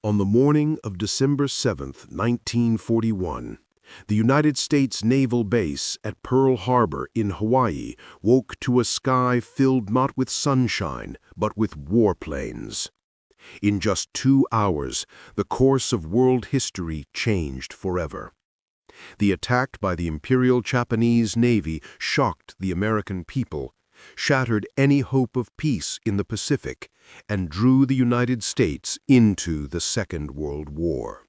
On the morning of December 7, 1941, the United States Naval Base at Pearl Harbor in Hawaii woke to a sky filled not with sunshine, but with warplanes. In just 2 hours, the course of world history changed forever. The attack by the Imperial Japanese Navy shocked the American people, shattered any hope of peace in the Pacific, and drew the United States into the Second World War.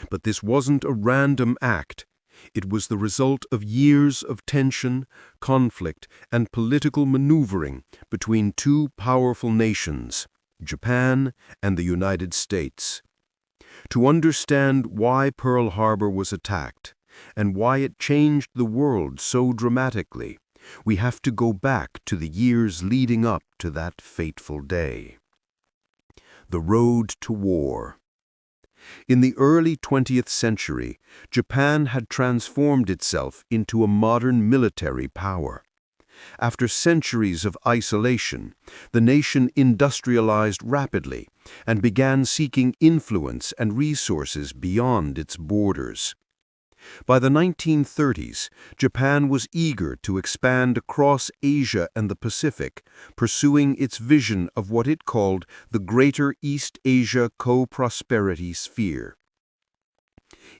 But this wasn't a random act. It was the result of years of tension, conflict, and political maneuvering between two powerful nations, Japan and the United States. To understand why Pearl Harbor was attacked, and why it changed the world so dramatically, we have to go back to the years leading up to that fateful day. The road to war. In the early 20th century, Japan had transformed itself into a modern military power. After centuries of isolation, the nation industrialized rapidly and began seeking influence and resources beyond its borders. By the 1930s, Japan was eager to expand across Asia and the Pacific, pursuing its vision of what it called the Greater East Asia Co-Prosperity Sphere.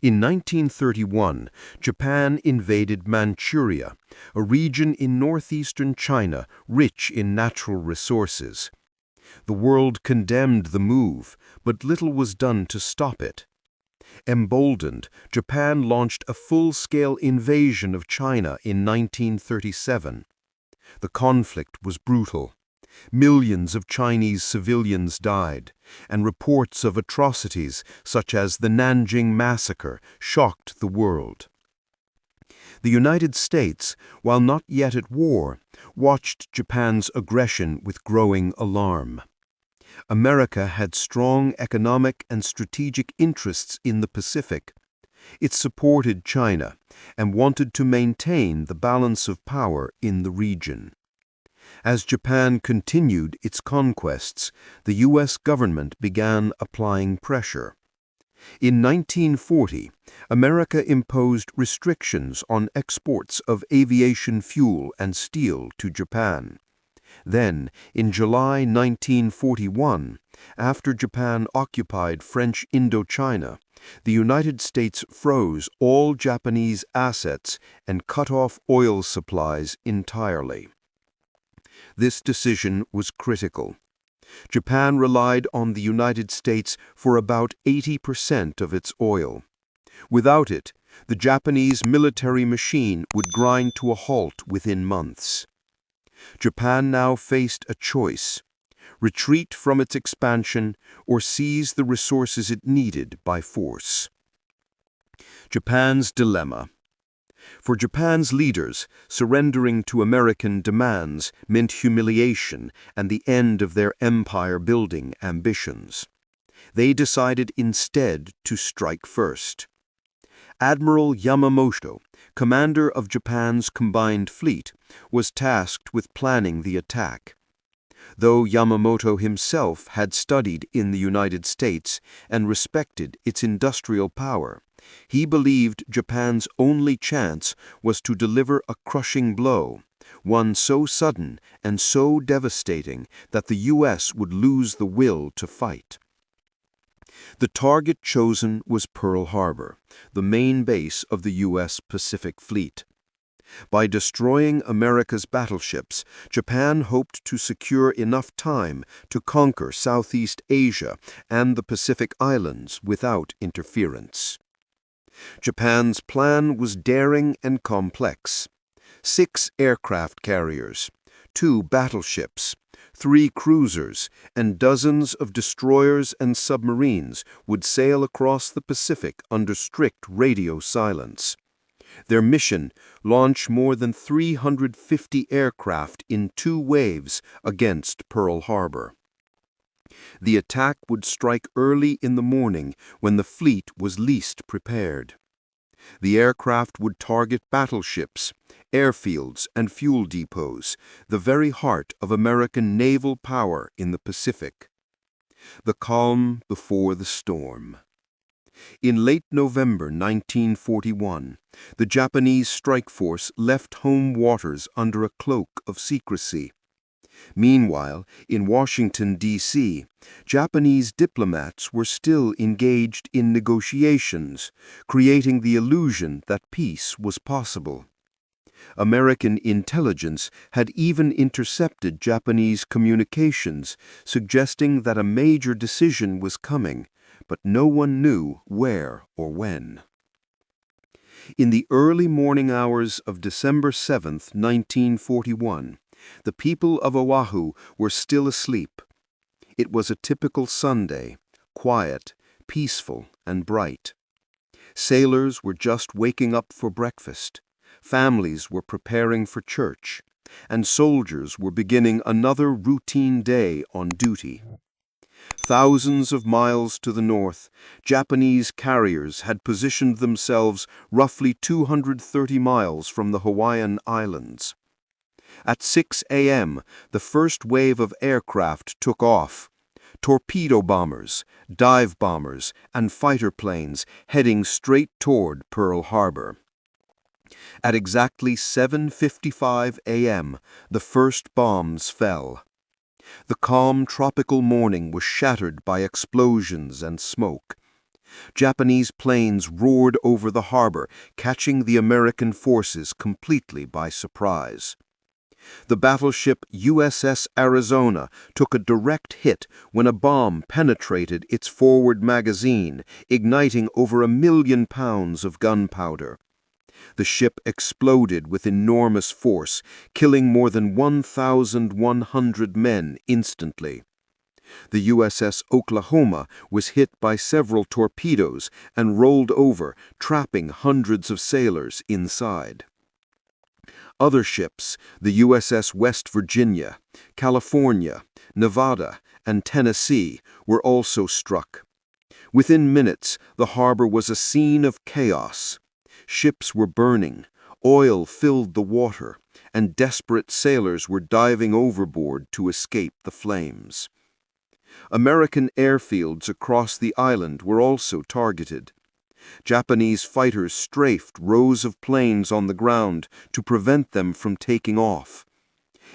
In 1931, Japan invaded Manchuria, a region in northeastern China rich in natural resources. The world condemned the move, but little was done to stop it. Emboldened, Japan launched a full-scale invasion of China in 1937. The conflict was brutal. Millions of Chinese civilians died, and reports of atrocities such as the Nanjing Massacre shocked the world. The United States, while not yet at war, watched Japan's aggression with growing alarm. America had strong economic and strategic interests in the Pacific. It supported China and wanted to maintain the balance of power in the region. As Japan continued its conquests, the U.S. government began applying pressure. In 1940, America imposed restrictions on exports of aviation fuel and steel to Japan. Then, in July 1941, after Japan occupied French Indochina, the United States froze all Japanese assets and cut off oil supplies entirely. This decision was critical. Japan relied on the United States for about 80% of its oil. Without it, the Japanese military machine would grind to a halt within months. Japan now faced a choice: retreat from its expansion or seize the resources it needed by force. Japan's dilemma. For Japan's leaders, surrendering to American demands meant humiliation and the end of their empire-building ambitions. They decided instead to strike first. Admiral Yamamoto, commander of Japan's combined fleet, was tasked with planning the attack. Though Yamamoto himself had studied in the United States and respected its industrial power, he believed Japan's only chance was to deliver a crushing blow, one so sudden and so devastating that the U.S. would lose the will to fight. The target chosen was Pearl Harbor, the main base of the U.S. Pacific Fleet. By destroying America's battleships, Japan hoped to secure enough time to conquer Southeast Asia and the Pacific Islands without interference. Japan's plan was daring and complex. 6 aircraft carriers, 2 battleships, 3 cruisers, and dozens of destroyers and submarines would sail across the Pacific under strict radio silence. Their mission: launch more than 350 aircraft in 2 waves against Pearl Harbor. The attack would strike early in the morning when the fleet was least prepared. The aircraft would target battleships, airfields, and fuel depots, the very heart of American naval power in the Pacific. The calm before the storm. In late November 1941, the Japanese strike force left home waters under a cloak of secrecy. Meanwhile, in Washington, D.C., Japanese diplomats were still engaged in negotiations, creating the illusion that peace was possible. American intelligence had even intercepted Japanese communications, suggesting that a major decision was coming, but no one knew where or when. In the early morning hours of December 7, 1941, the people of Oahu were still asleep. It was a typical Sunday, quiet, peaceful, and bright. Sailors were just waking up for breakfast. Families were preparing for church, and soldiers were beginning another routine day on duty. Thousands of miles to the north, Japanese carriers had positioned themselves roughly 230 miles from the Hawaiian Islands. At 6 a.m., the first wave of aircraft took off. Torpedo bombers, dive bombers, and fighter planes heading straight toward Pearl Harbor. At exactly 7:55 a.m., the first bombs fell. The calm tropical morning was shattered by explosions and smoke. Japanese planes roared over the harbor, catching the American forces completely by surprise. The battleship USS Arizona took a direct hit when a bomb penetrated its forward magazine, igniting over 1 million pounds of gunpowder. The ship exploded with enormous force, killing more than 1,100 men instantly. The USS Oklahoma was hit by several torpedoes and rolled over, trapping hundreds of sailors inside. Other ships, the USS West Virginia, California, Nevada, and Tennessee, were also struck. Within minutes, the harbor was a scene of chaos. Ships were burning, oil filled the water, and desperate sailors were diving overboard to escape the flames. American airfields across the island were also targeted. Japanese fighters strafed rows of planes on the ground to prevent them from taking off.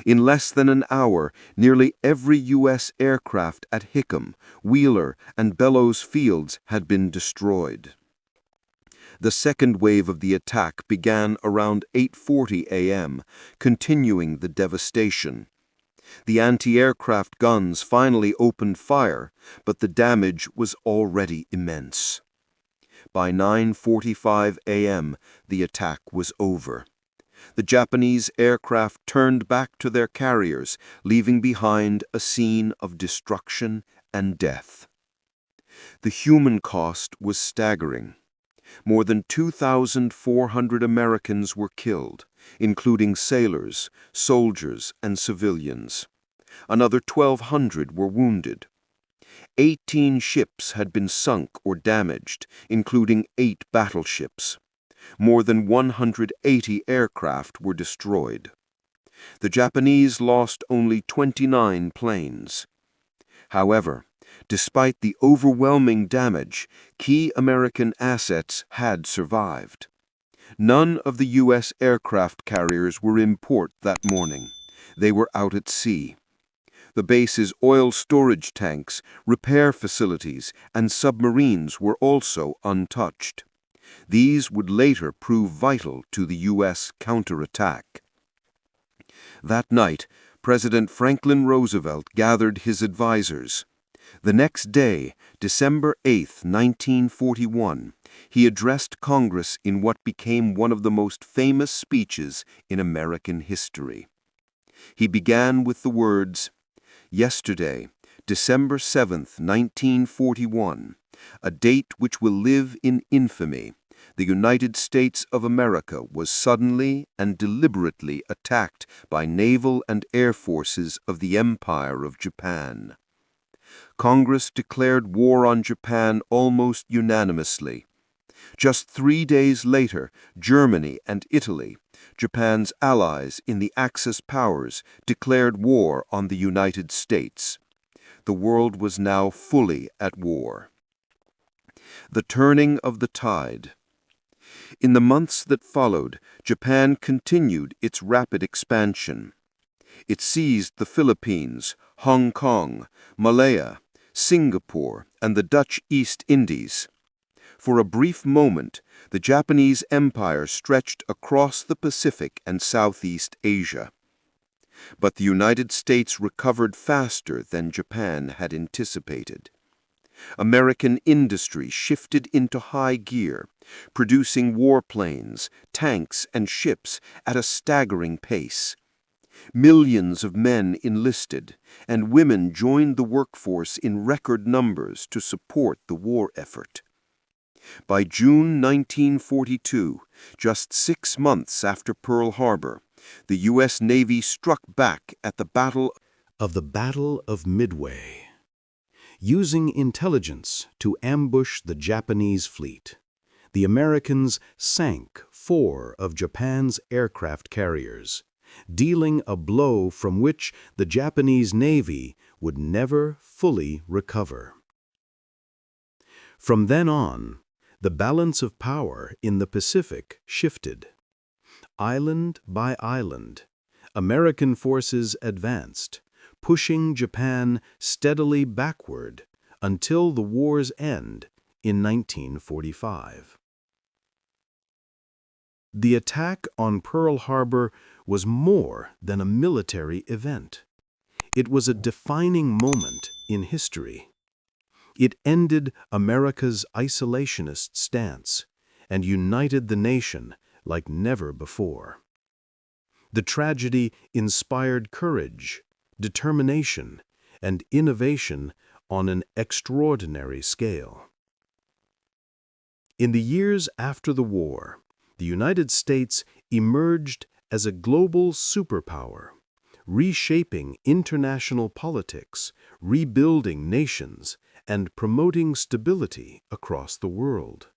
In less than an hour, nearly every U.S. aircraft at Hickam, Wheeler, and Bellows Fields had been destroyed. The second wave of the attack began around 8:40 a.m., continuing the devastation. The anti-aircraft guns finally opened fire, but the damage was already immense. By 9:45 a.m., the attack was over. The Japanese aircraft turned back to their carriers, leaving behind a scene of destruction and death. The human cost was staggering. More than 2,400 Americans were killed, including sailors, soldiers, and civilians. Another 1,200 were wounded. 18 ships had been sunk or damaged, including 8 battleships. More than 180 aircraft were destroyed. The Japanese lost only 29 planes. However, despite the overwhelming damage, key American assets had survived. None of the U.S. aircraft carriers were in port that morning. They were out at sea. The base's oil storage tanks, repair facilities, and submarines were also untouched. These would later prove vital to the U.S. counterattack. That night, President Franklin Roosevelt gathered his advisors. The next day, December 8, 1941, he addressed Congress in what became one of the most famous speeches in American history. He began with the words, "Yesterday, December 7, 1941, a date which will live in infamy, the United States of America was suddenly and deliberately attacked by naval and air forces of the Empire of Japan." Congress declared war on Japan almost unanimously. Just 3 days later, Germany and Italy, Japan's allies in the Axis powers, declared war on the United States. The world was now fully at war. The turning of the tide. In the months that followed, Japan continued its rapid expansion. It seized the Philippines, Hong Kong, Malaya, Singapore, and the Dutch East Indies. For a brief moment, the Japanese Empire stretched across the Pacific and Southeast Asia. But the United States recovered faster than Japan had anticipated. American industry shifted into high gear, producing warplanes, tanks, and ships at a staggering pace. Millions of men enlisted, and women joined the workforce in record numbers to support the war effort. By June 1942, just 6 months after Pearl Harbor, the U.S. Navy struck back at the Battle of Midway, using intelligence to ambush the Japanese fleet. The Americans sank 4 of Japan's aircraft carriers, dealing a blow from which the Japanese Navy would never fully recover. From then on, the balance of power in the Pacific shifted. Island by island, American forces advanced, pushing Japan steadily backward until the war's end in 1945. The attack on Pearl Harbor was more than a military event. It was a defining moment in history. It ended America's isolationist stance and united the nation like never before. The tragedy inspired courage, determination, and innovation on an extraordinary scale. In the years after the war, the United States emerged as a global superpower, reshaping international politics, rebuilding nations, and promoting stability across the world.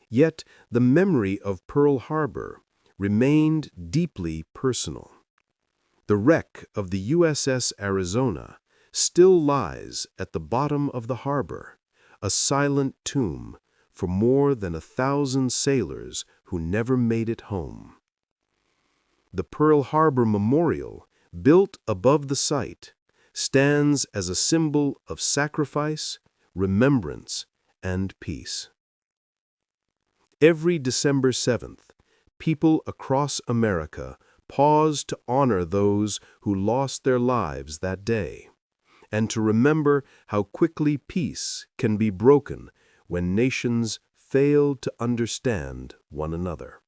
Yet the memory of Pearl Harbor remained deeply personal. The wreck of the USS Arizona still lies at the bottom of the harbor, a silent tomb for more than 1,000 sailors who never made it home. The Pearl Harbor Memorial, built above the site, stands as a symbol of sacrifice, remembrance, and peace. Every December 7th, people across America pause to honor those who lost their lives that day, and to remember how quickly peace can be broken when nations fail to understand one another.